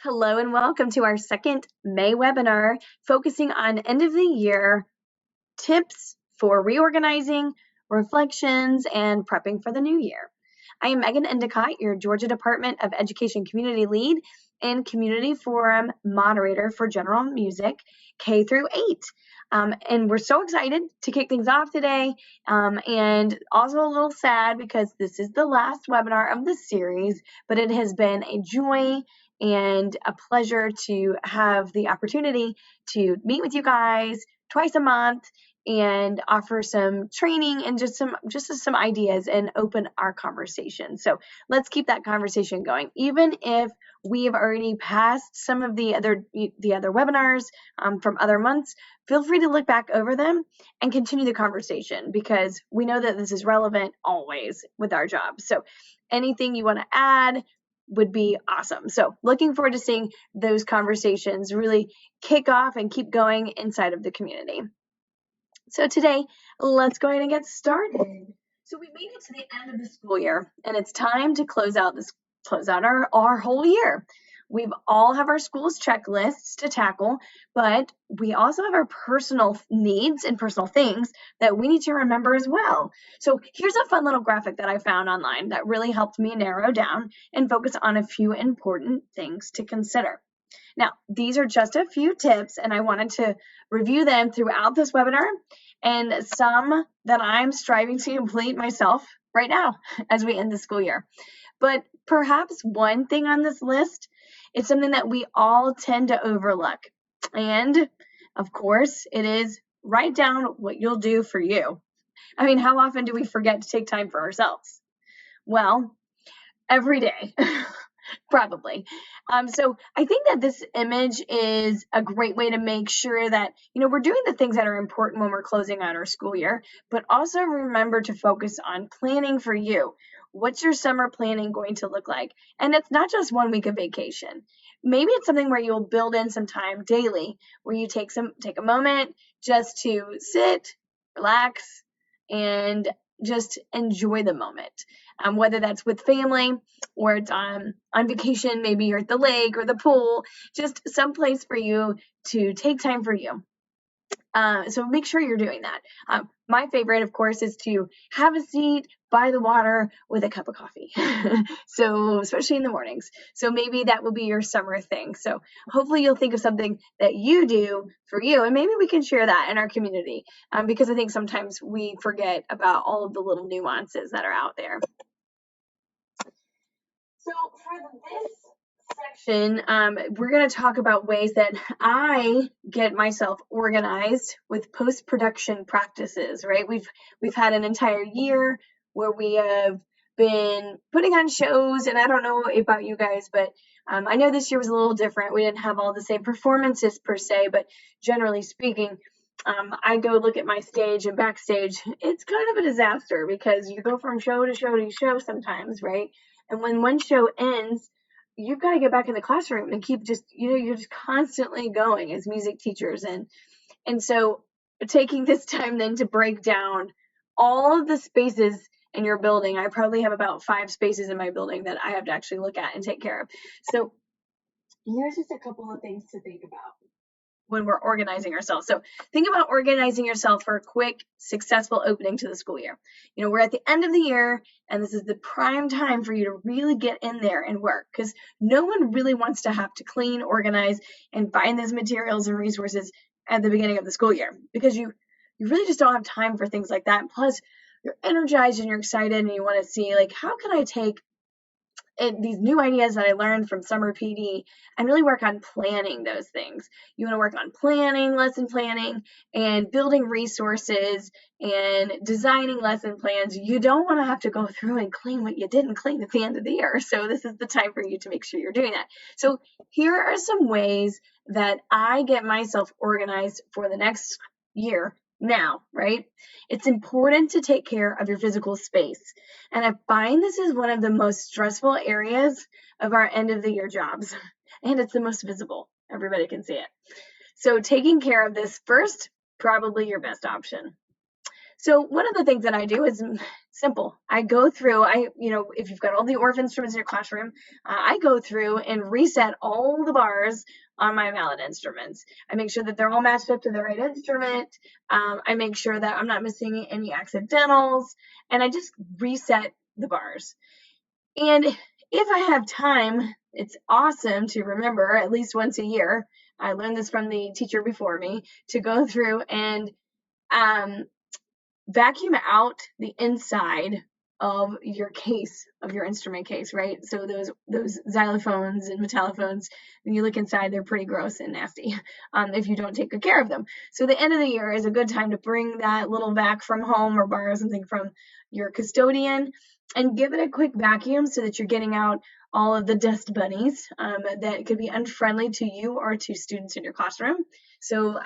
Hello and welcome to our second May webinar focusing on end of the year tips for reorganizing, reflections, and prepping for the new year. I am Megan Endicott, your Georgia Department of Education Community Lead and Community Forum Moderator for General Music K through 8. And we're so excited to kick things off today, and also a little sad because this is the last webinar of the series, but it has been a joy and a pleasure to have the opportunity to meet with you guys twice a month and offer some training and just some ideas and open our conversation. So let's keep that conversation going. Even if we have already passed some of the other webinars from other months, feel free to look back over them and continue the conversation because we know that this is relevant always with our job. So anything you want to add would be awesome. So looking forward to seeing those conversations really kick off and keep going inside of the community. So today, let's go ahead and get started. So we made it to the end of the school year, and it's time to close out our whole year. We all have our school's checklists to tackle, but we also have our personal needs and personal things that we need to remember as well. So here's a fun little graphic that I found online that really helped me narrow down and focus on a few important things to consider. Now, these are just a few tips, and I wanted to review them throughout this webinar and some that I'm striving to complete myself right now as we end the school year. But perhaps one thing on this list is something that we all tend to overlook. And of course, it is write down what you'll do for you. I mean, how often do we forget to take time for ourselves? Well, every day. Probably. So I think that this image is a great way to make sure that, we're doing the things that are important when we're closing out our school year, but also remember to focus on planning for you. What's your summer planning going to look like? And it's not just 1 week of vacation. Maybe it's something where you'll build in some time daily, where you take a moment just to sit, relax, and just enjoy the moment, whether that's with family or it's on vacation, maybe you're at the lake or the pool, just some place for you to take time for you. So make sure you're doing that. My favorite, of course, is to have a seat by the water with a cup of coffee. So especially in the mornings. So maybe that will be your summer thing. So hopefully you'll think of something that you do for you, and maybe we can share that in our community because I think sometimes we forget about all of the little nuances that are out there. So for this section, we're going to talk about ways that I get myself organized with post-production practices, right? We've had an entire year where we have been putting on shows, and I don't know about you guys, but I know this year was a little different. We didn't have all the same performances per se, but generally speaking, I go look at my stage and backstage. It's kind of a disaster because you go from show to show to show sometimes, right? And when one show ends, you've got to get back in the classroom and keep you're just constantly going as music teachers. And so taking this time then to break down all of the spaces in your building, I probably have about 5 spaces in my building that I have to actually look at and take care of. So here's just a couple of things to think about when we're organizing ourselves. So think about organizing yourself for a quick, successful opening to the school year. We're at the end of the year, and this is the prime time for you to really get in there and work because no one really wants to have to clean, organize, and find those materials and resources at the beginning of the school year because you really just don't have time for things like that. Plus, you're energized and you're excited and you want to see, how can I take these new ideas that I learned from summer PD and really work on planning those things. You want to work on planning, lesson planning, and building resources and designing lesson plans. You don't want to have to go through and clean what you didn't clean at the end of the year. So this is the time for you to make sure you're doing that. So here are some ways that I get myself organized for the next year. Now, right? It's important to take care of your physical space. And I find this is one of the most stressful areas of our end of the year jobs. And it's the most visible. Everybody can see it. So taking care of this first, probably your best option. So one of the things that I do is simple. I go through, if you've got all the ORF instruments in your classroom, I go through and reset all the bars on my valid instruments. I make sure that they're all matched up to the right instrument. I make sure that I'm not missing any accidentals, and I just reset the bars. And if I have time, it's awesome to remember at least once a year. I learned this from the teacher before me, to go through and vacuum out the inside of your case, of your instrument case, right? So those xylophones and metallophones, when you look inside, they're pretty gross and nasty if you don't take good care of them. So the end of the year is a good time to bring that little vac from home or borrow something from your custodian and give it a quick vacuum so that you're getting out all of the dust bunnies that could be unfriendly to you or to students in your classroom. So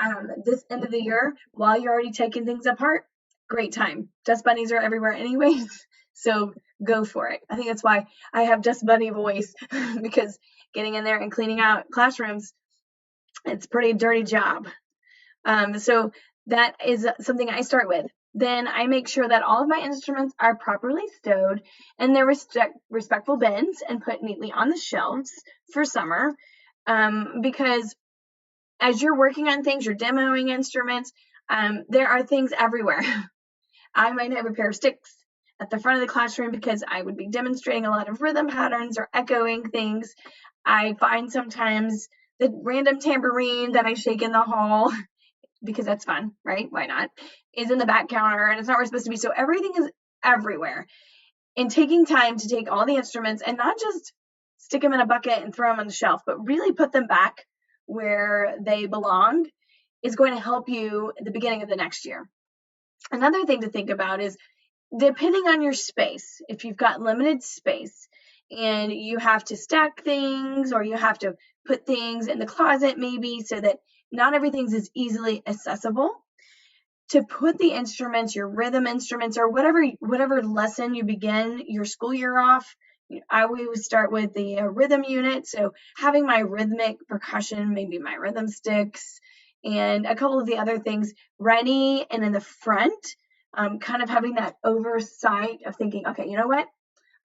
this end of the year, while you're already taking things apart, great time. Dust bunnies are everywhere anyways, so go for it. I think that's why I have dust bunny voice, because getting in there and cleaning out classrooms, it's a pretty dirty job. So that is something I start with. Then I make sure that all of my instruments are properly stowed in their respectful bins and put neatly on the shelves for summer, because as you're working on things, you're demoing instruments, there are things everywhere. I might have a pair of sticks at the front of the classroom because I would be demonstrating a lot of rhythm patterns or echoing things. I find sometimes the random tambourine that I shake in the hall, because that's fun, right? Why not? Is in the back counter, and it's not where it's supposed to be. So everything is everywhere. And taking time to take all the instruments and not just stick them in a bucket and throw them on the shelf, but really put them back where they belonged is going to help you at the beginning of the next year. Another thing to think about is, depending on your space, if you've got limited space and you have to stack things or you have to put things in the closet maybe so that not everything's as easily accessible, to put the instruments, your rhythm instruments, or whatever lesson you begin your school year off, I always start with the rhythm unit. So having my rhythmic percussion, maybe my rhythm sticks, and a couple of the other things ready and in the front, kind of having that oversight of thinking, okay, you know what?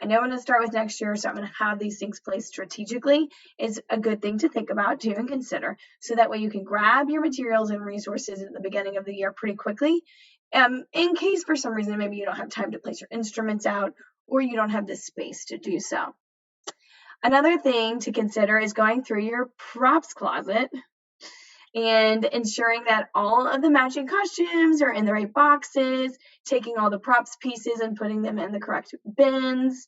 I know I'm going to start with next year, so I'm going to have these things placed strategically, is a good thing to think about too and consider. So that way you can grab your materials and resources at the beginning of the year pretty quickly. In case for some reason maybe you don't have time to place your instruments out or you don't have the space to do so. Another thing to consider is going through your props closet and ensuring that all of the matching costumes are in the right boxes, taking all the props pieces and putting them in the correct bins,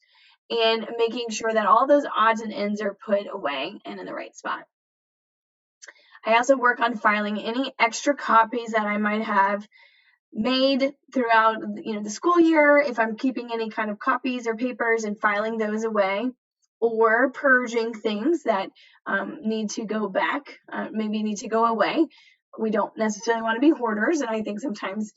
and making sure that all those odds and ends are put away and in the right spot. I also work on filing any extra copies that I might have made throughout the school year, if I'm keeping any kind of copies or papers, and filing those away, or purging things that need to go back, maybe need to go away. We don't necessarily want to be hoarders, and I think sometimes,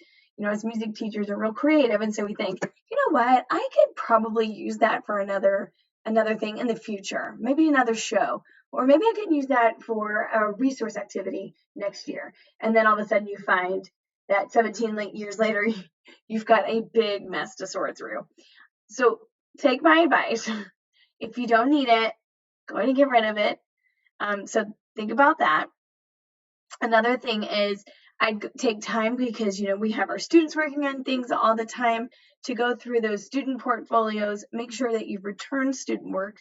as music teachers are real creative, and so we think, you know what, I could probably use that for another thing in the future, maybe another show, or maybe I could use that for a resource activity next year. And then all of a sudden you find that 17 years later, you've got a big mess to sort through. So take my advice. If you don't need it, go ahead and get rid of it. So think about that. Another thing is, I take time because, we have our students working on things all the time, to go through those student portfolios, make sure that you've returned student work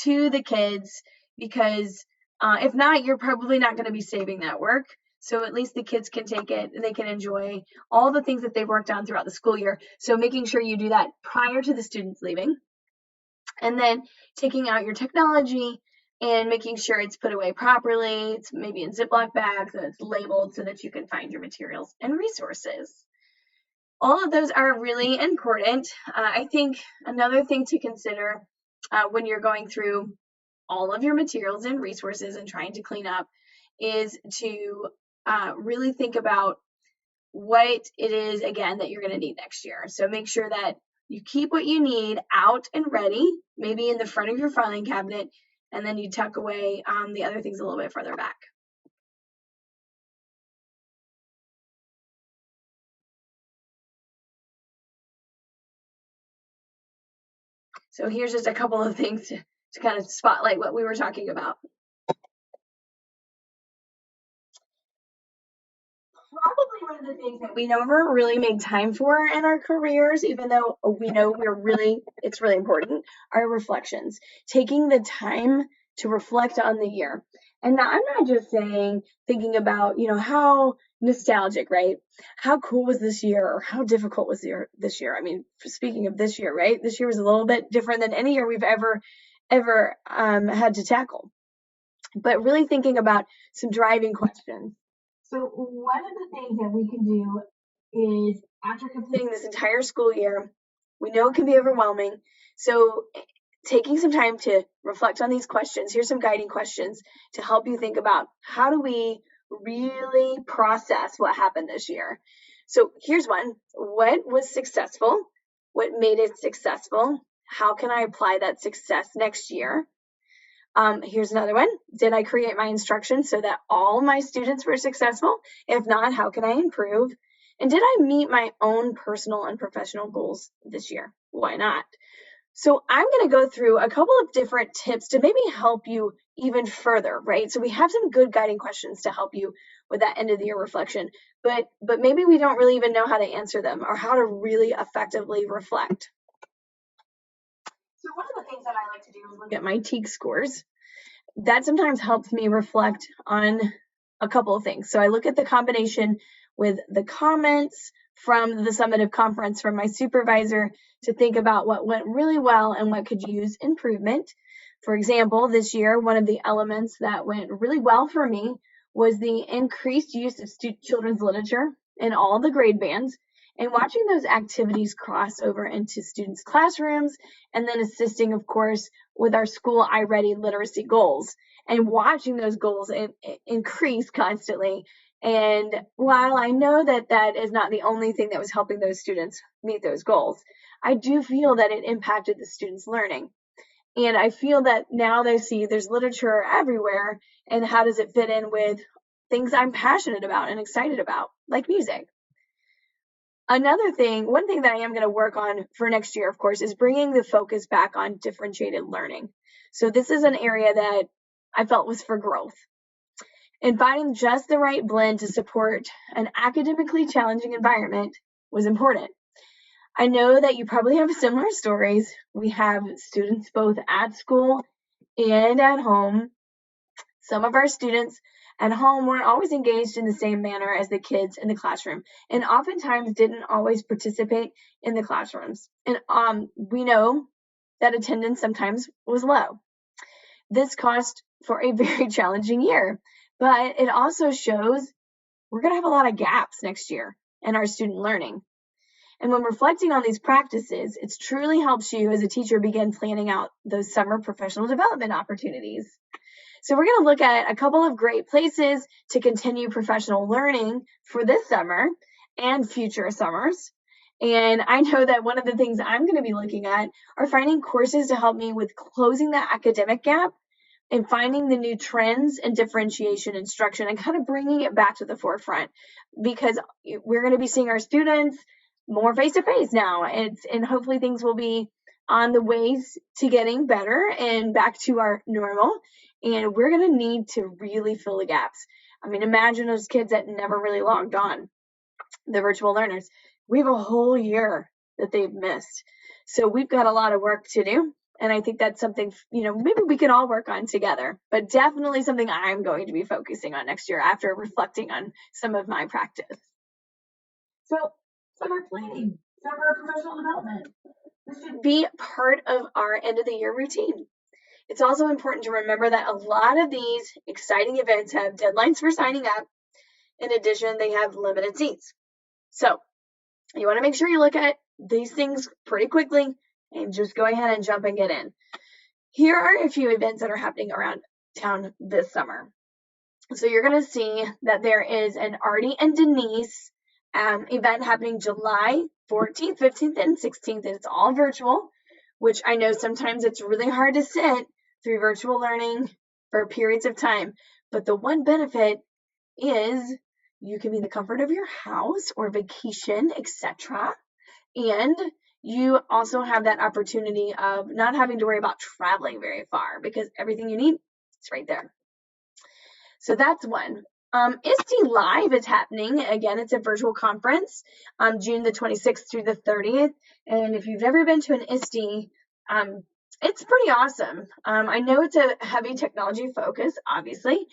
to the kids, because if not, you're probably not going to be saving that work. So at least the kids can take it and they can enjoy all the things that they've worked on throughout the school year. So making sure you do that prior to the students leaving. And then taking out your technology and making sure it's put away properly. It's maybe in Ziploc bags and it's labeled so that you can find your materials and resources. All of those are really important. I think another thing to consider when you're going through all of your materials and resources and trying to clean up is to really think about what it is, again, that you're going to need next year. So make sure that you keep what you need out and ready, maybe in the front of your filing cabinet, and then you tuck away the other things a little bit further back. So here's just a couple of things to kind of spotlight what we were talking about. Probably one of the things that we never really make time for in our careers, even though we know it's really important, are reflections. Taking the time to reflect on the year. And now I'm not just saying thinking about, how nostalgic, right? How cool was this year, or how difficult was this year? I mean, speaking of this year, right? This year was a little bit different than any year we've ever had to tackle. But really thinking about some driving questions. So one of the things that we can do is, after completing this entire school year, we know it can be overwhelming. So taking some time to reflect on these questions, here's some guiding questions to help you think about, how do we really process what happened this year? So here's one. What was successful? What made it successful? How can I apply that success next year? Here's another one. Did I create my instructions so that all my students were successful? If not, how can I improve? And did I meet my own personal and professional goals this year? Why not? So I'm going to go through a couple of different tips to maybe help you even further, right? So we have some good guiding questions to help you with that end of the year reflection, but maybe we don't really even know how to answer them or how to really effectively reflect. So one of the things that I like to do is look at my TEAG scores. That sometimes helps me reflect on a couple of things. So I look at the combination with the comments from the summative conference from my supervisor to think about what went really well and what could use improvement. For example, this year, one of the elements that went really well for me was the increased use of children's literature in all the grade bands, and watching those activities cross over into students' classrooms, and then assisting, of course, with our school iReady literacy goals, and watching those goals increase constantly. And while I know that that is not the only thing that was helping those students meet those goals, I do feel that it impacted the students' learning. And I feel that now they see there's literature everywhere, and how does it fit in with things I'm passionate about and excited about, like music. One thing that I am going to work on for next year, of course, is bringing the focus back on differentiated learning. So this is an area that I felt was for growth. And finding just the right blend to support an academically challenging environment was important. I know that you probably have similar stories. We have students both at school and at home. Some of our students at home weren't always engaged in the same manner as the kids in the classroom, and oftentimes didn't always participate in the classrooms. And we know that attendance sometimes was low. This caused for a very challenging year, but it also shows we're going to have a lot of gaps next year in our student learning. And when reflecting on these practices, it truly helps you as a teacher begin planning out those summer professional development opportunities. So we're going to look at a couple of great places to continue professional learning for this summer and future summers. And I know that one of the things I'm going to be looking at are finding courses to help me with closing that academic gap and finding the new trends and differentiation instruction and kind of bringing it back to the forefront, because we're going to be seeing our students more face-to-face now, and hopefully things will be on the ways to getting better and back to our normal. And we're going to need to really fill the gaps. I mean, imagine those kids that never really logged on, the virtual learners. We have a whole year that they've missed. So we've got a lot of work to do. And I think that's something, maybe we can all work on together, but definitely something I'm going to be focusing on next year after reflecting on some of my practice. So summer planning, summer professional development. This should be part of our end of the year routine. It's also important to remember that a lot of these exciting events have deadlines for signing up. In addition, they have limited seats. So you want to make sure you look at these things pretty quickly and just go ahead and jump and get in. Here are a few events that are happening around town this summer. So you're going to see that there is an Artie and Denise event happening July 14th, 15th, and 16th. And it's all virtual, which I know sometimes it's really hard to sit through virtual learning for periods of time. But the one benefit is you can be in the comfort of your house or vacation, etc. And you also have that opportunity of not having to worry about traveling very far because everything you need is right there. So that's one. ISTE Live is happening. Again, it's a virtual conference, June the 26th through the 30th. And if you've ever been to an ISTE, it's pretty awesome. I know it's a heavy technology focus, obviously,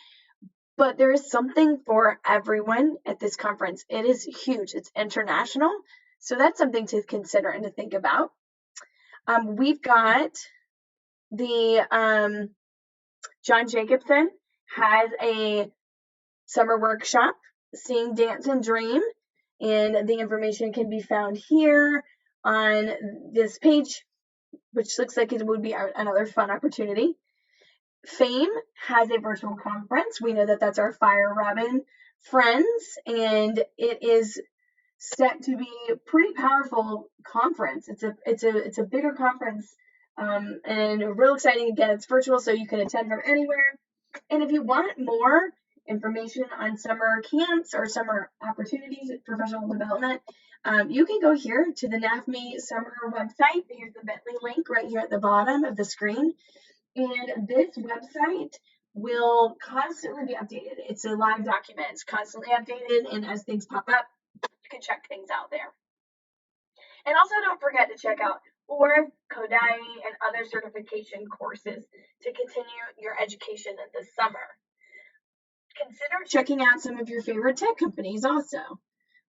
but there is something for everyone at this conference. It is huge. It's international. So that's something to consider and to think about. We've got the John Jacobson has a summer workshop, Sing, Dance, and Dream, and the information can be found here on this page, which looks like it would be another fun opportunity. Fame has a virtual conference. We know that that's our Fire Robin friends, and it is set to be a pretty powerful conference. It's a bigger conference, and real exciting. Again, it's virtual, so you can attend from anywhere. And if you want more information on summer camps or summer opportunities, professional development, you can go here to the NAFME summer website. Here's the Bitly link right here at the bottom of the screen. And this website will constantly be updated. It's a live document. It's constantly updated, and as things pop up, you can check things out there. And also don't forget to check out ORF, Kodai, and other certification courses to continue your education in the summer. Consider checking out some of your favorite tech companies also.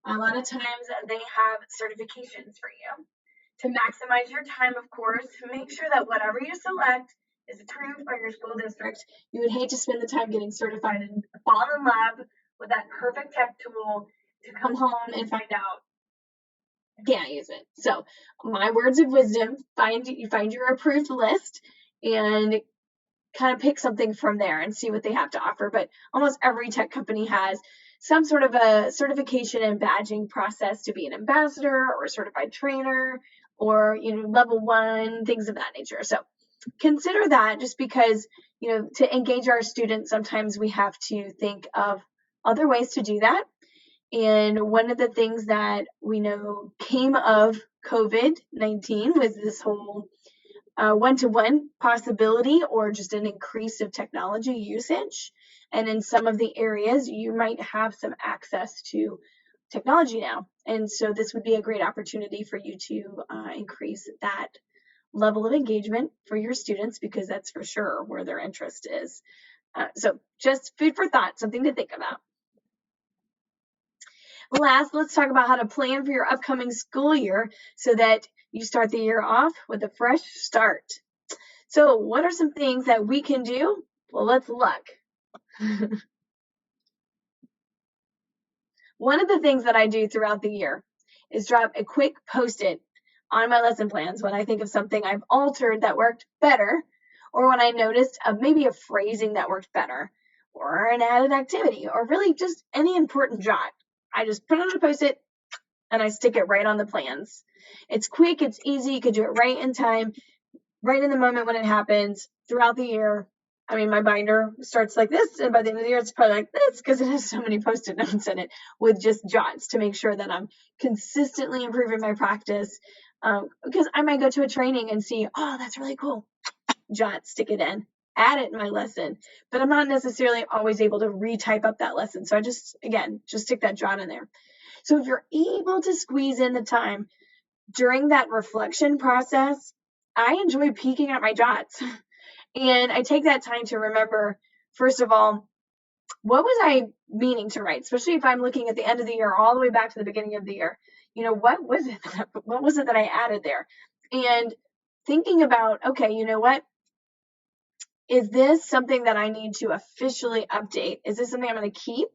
A lot of times they have certifications for you. To maximize your time, of course, make sure that whatever you select is approved by your school district. You would hate to spend the time getting certified and fall in love with that perfect tech tool to come home and find out you can't use it. So my words of wisdom, find your approved list and kind of pick something from there and see what they have to offer. But almost every tech company has some sort of a certification and badging process to be an ambassador or a certified trainer or level 1, things of that nature. So consider that, just because to engage our students, sometimes we have to think of other ways to do that. And one of the things that we know came of COVID-19 was this whole one-to-one possibility, or just an increase of technology usage. And in some of the areas, you might have some access to technology now. And so this would be a great opportunity for you to increase that level of engagement for your students, because that's for sure where their interest is. So just food for thought, something to think about. Last, let's talk about how to plan for your upcoming school year so that you start the year off with a fresh start. So what are some things that we can do? Well, let's look. One of the things that I do throughout the year is drop a quick post-it on my lesson plans when I think of something I've altered that worked better, or when I noticed maybe a phrasing that worked better, or an added activity, or really just any important jot. I just put it on a post-it and I stick it right on the plans. It's quick, it's easy, you could do it right in time, right in the moment when it happens throughout the year. I mean, my binder starts like this, and by the end of the year, it's probably like this because it has so many post-it notes in it with just jots to make sure that I'm consistently improving my practice. Because I might go to a training and see, oh, that's really cool. Jot, stick it in, add it in my lesson. But I'm not necessarily always able to retype up that lesson. So I just stick that jot in there. So if you're able to squeeze in the time during that reflection process, I enjoy peeking at my jots. And I take that time to remember, first of all, what was I meaning to write? Especially if I'm looking at the end of the year, all the way back to the beginning of the year. What was it that I added there? And thinking about, okay, what? Is this something that I need to officially update? Is this something I'm going to keep?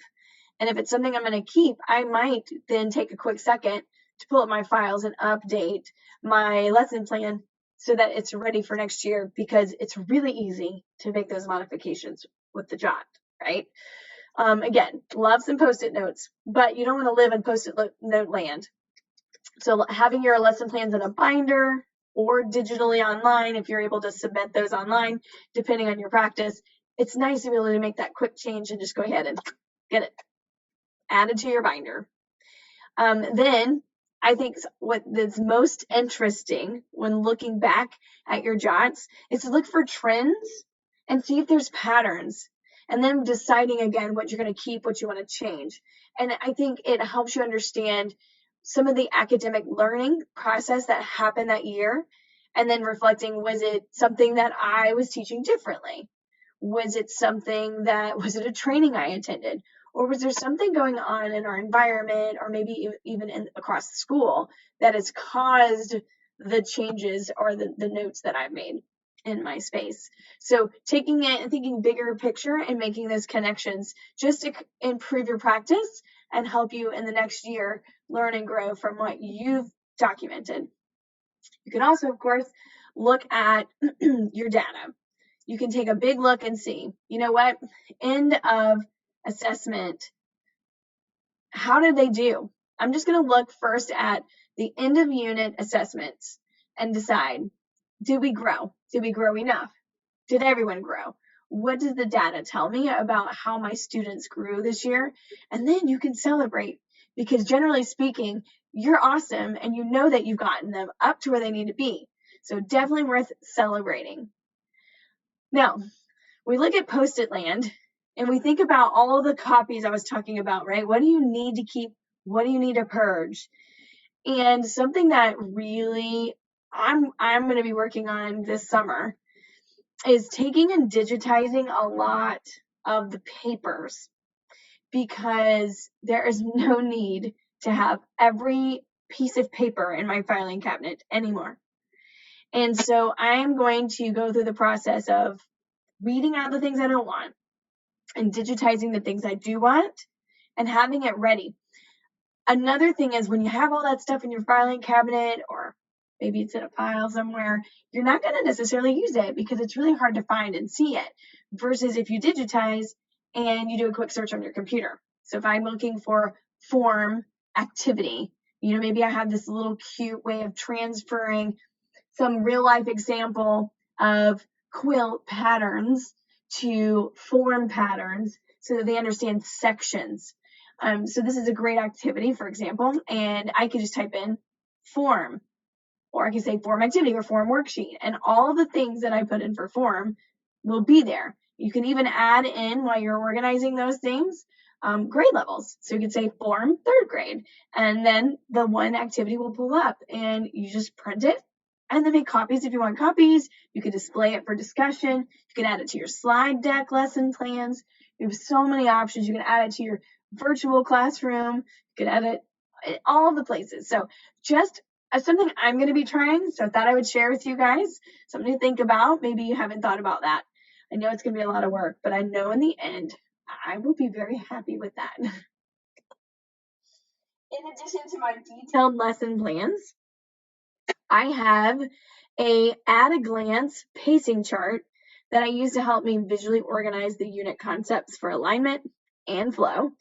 And if it's something I'm going to keep, I might then take a quick second to pull up my files and update my lesson plan so that it's ready for next year, because it's really easy to make those modifications with the jot, right? Again, love some post-it notes, but you don't want to live in post-it note land. So having your lesson plans in a binder or digitally online, if you're able to submit those online, depending on your practice, it's nice to be able to make that quick change and just go ahead and get it added to your binder. Then I think what is most interesting when looking back at your JOTS is to look for trends and see if there's patterns, and then deciding again what you're going to keep, what you want to change. And I think it helps you understand some of the academic learning process that happened that year, and then reflecting, was it something that I was teaching differently? Was it a training I attended? Or was there something going on in our environment, or maybe even across the school, that has caused the changes or the notes that I've made in my space? So taking it and thinking bigger picture and making those connections just to improve your practice and help you in the next year learn and grow from what you've documented. You can also, of course, look at your data. You can take a big look and see, you know what, end of assessment, how did they do? I'm just going to look first at the end of unit assessments and decide, did we grow? Did we grow enough? Did everyone grow? What does the data tell me about how my students grew this year? And then you can celebrate, because generally speaking, you're awesome and you know that you've gotten them up to where they need to be. So definitely worth celebrating. Now, we look at Post-it land and we think about all the copies I was talking about, right? What do you need to keep? What do you need to purge? And something that really I'm going to be working on this summer is taking and digitizing a lot of the papers, because there is no need to have every piece of paper in my filing cabinet anymore. And so I'm going to go through the process of reading out the things I don't want and digitizing the things I do want and having it ready. Another thing is, when you have all that stuff in your filing cabinet, or maybe it's in a file somewhere, you're not going to necessarily use it because it's really hard to find and see it, versus if you digitize and you do a quick search on your computer. So if I'm looking for form activity, maybe I have this little cute way of transferring some real life example of quilt patterns to form patterns so that they understand sections. So this is a great activity, for example, and I could just type in form, or I could say form activity or form worksheet, and all of the things that I put in for form will be there. You can even add in, while you're organizing those things, grade levels. So you could say form 3rd grade, and then the one activity will pull up and you just print it and then make copies if you want copies. You could display it for discussion. You can add it to your slide deck lesson plans. You have so many options. You can add it to your virtual classroom. You can add it all of the places. So just something I'm going to be trying, so I thought I would share with you guys, something to think about. Maybe you haven't thought about that. I know it's going to be a lot of work, but I know in the end, I will be very happy with that. In addition to my detailed lesson plans, I have a at-a-glance pacing chart that I use to help me visually organize the unit concepts for alignment and flow,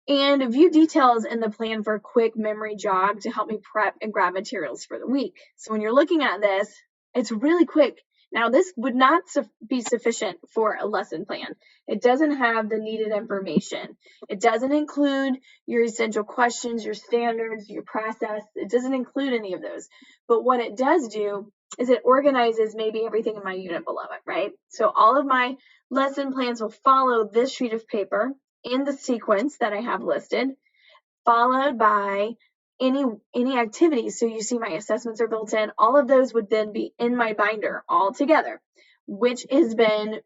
and view details in the plan for a quick memory jog to help me prep and grab materials for the week. So when you're looking at this, it's really quick. Now, this would not be sufficient for a lesson plan. It doesn't have the needed information. It doesn't include your essential questions, your standards, your process. It doesn't include any of those. But what it does do is it organizes maybe everything in my unit below it, right? So all of my lesson plans will follow this sheet of paper in the sequence that I have listed, followed by any activities. So you see my assessments are built in. All of those would then be in my binder all together, which has been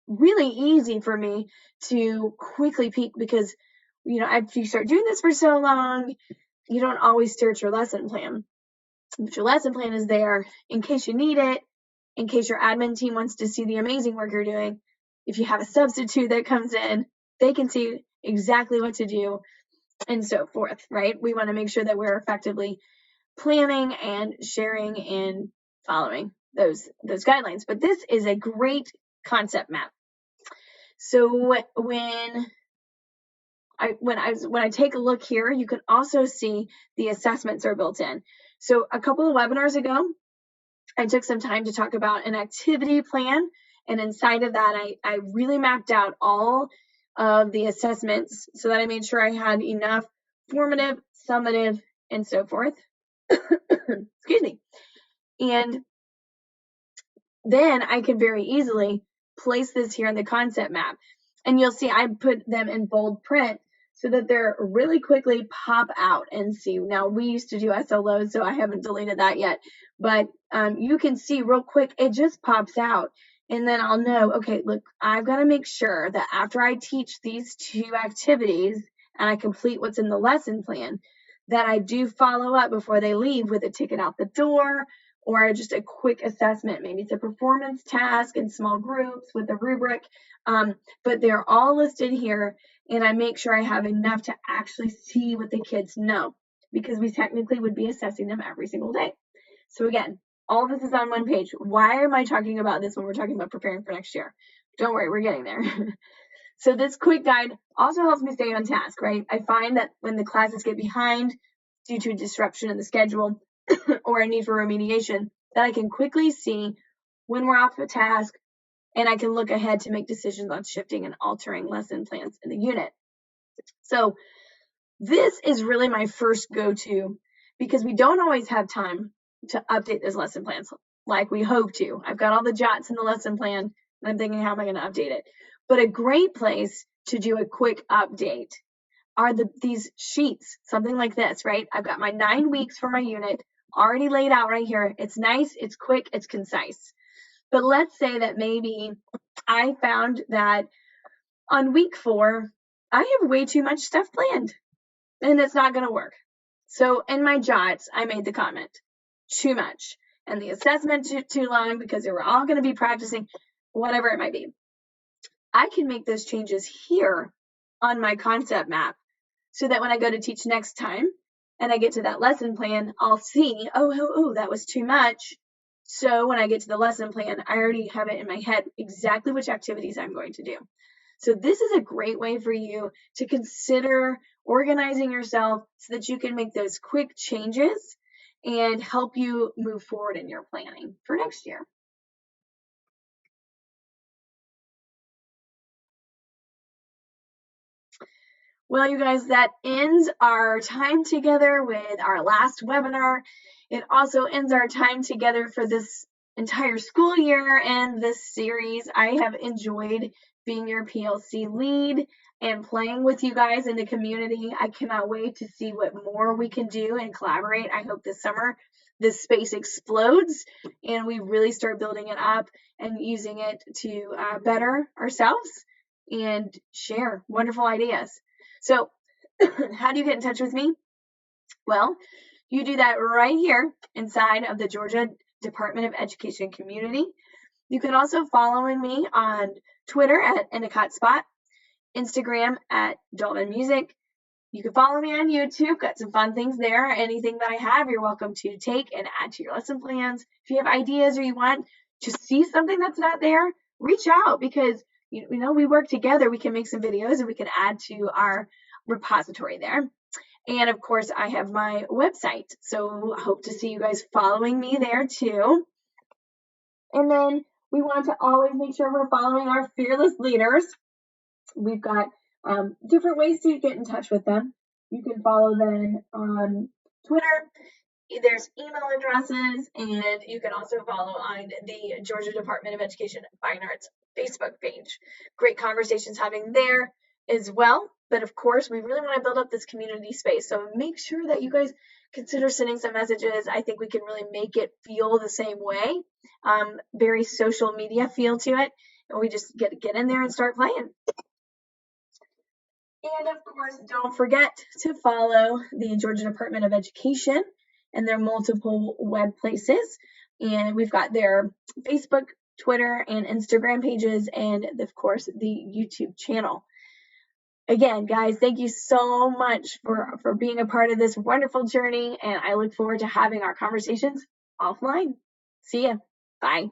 really easy for me to quickly peek, because if you start doing this for so long, you don't always stare at your lesson plan. But your lesson plan is there in case you need it, in case your admin team wants to see the amazing work you're doing. If you have a substitute that comes in, they can see exactly what to do, and so forth, right? We want to make sure that we're effectively planning and sharing and following those guidelines. But this is a great concept map. So when I take a look here, you can also see the assessments are built in. So a couple of webinars ago, I took some time to talk about an activity plan, and inside of that, I really mapped out all of the assessments so that I made sure I had enough formative, summative, and so forth. Excuse me. And then I can very easily place this here in the concept map. And you'll see I put them in bold print so that they're really quickly pop out and see. Now, we used to do SLOs, so I haven't deleted that yet. But you can see real quick, it just pops out. And then I'll know, okay, look, I've got to make sure that after I teach these 2 activities and I complete what's in the lesson plan, that I do follow up before they leave with a ticket out the door, or just a quick assessment. Maybe it's a performance task in small groups with a rubric, but they're all listed here, and I make sure I have enough to actually see what the kids know, because we technically would be assessing them every single day. So again, all of this is on one page. Why am I talking about this when we're talking about preparing for next year? Don't worry, we're getting there. So this quick guide also helps me stay on task, right? I find that when the classes get behind due to a disruption in the schedule, or a need for remediation, that I can quickly see when we're off a task, and I can look ahead to make decisions on shifting and altering lesson plans in the unit. So this is really my first go-to, because we don't always have time to update those lesson plans like we hope to. I've got all the jots in the lesson plan, and I'm thinking, how am I going to update it? But a great place to do a quick update are these sheets, something like this, right? I've got my 9 weeks for my unit already laid out right here. It's nice, it's quick, it's concise. But let's say that maybe I found that on week 4, I have way too much stuff planned, and it's not going to work. So in my jots, I made the comment, too much, and the assessment too long because they were all going to be practicing, whatever it might be. I can make those changes here on my concept map, so that when I go to teach next time and I get to that lesson plan, I'll see, oh, that was too much. So when I get to the lesson plan, I already have it in my head exactly which activities I'm going to do. So this is a great way for you to consider organizing yourself so that you can make those quick changes and help you move forward in your planning for next year. Well, you guys, that ends our time together with our last webinar. It also ends our time together for this entire school year and this series. I have enjoyed being your PLC lead and playing with you guys in the community. I cannot wait to see what more we can do and collaborate. I hope this summer this space explodes and we really start building it up and using it to better ourselves and share wonderful ideas. So how do you get in touch with me? Well, you do that right here inside of the Georgia Department of Education community. You can also follow me on Twitter at Endicott Spot, Instagram at Dalton Music. You can follow me on YouTube. Got some fun things there. Anything that I have, you're welcome to take and add to your lesson plans. If you have ideas or you want to see something that's not there, reach out, because you know, we work together. We can make some videos and we can add to our repository there. And of course, I have my website. So I hope to see you guys following me there too. And then we want to always make sure we're following our fearless leaders. We've got different ways to get in touch with them. You can follow them on Twitter. There's email addresses, and you can also follow on the Georgia Department of Education Fine Arts Facebook page. Great conversations having there as well. But of course, we really want to build up this community space. So make sure that you guys consider sending some messages. I think we can really make it feel the same way. Very social media feel to it. And we just get in there and start playing. And of course, don't forget to follow the Georgia Department of Education and their multiple web places. And we've got their Facebook, Twitter, and Instagram pages, and of course, the YouTube channel. Again, guys, thank you so much for being a part of this wonderful journey, and I look forward to having our conversations offline. See ya. Bye.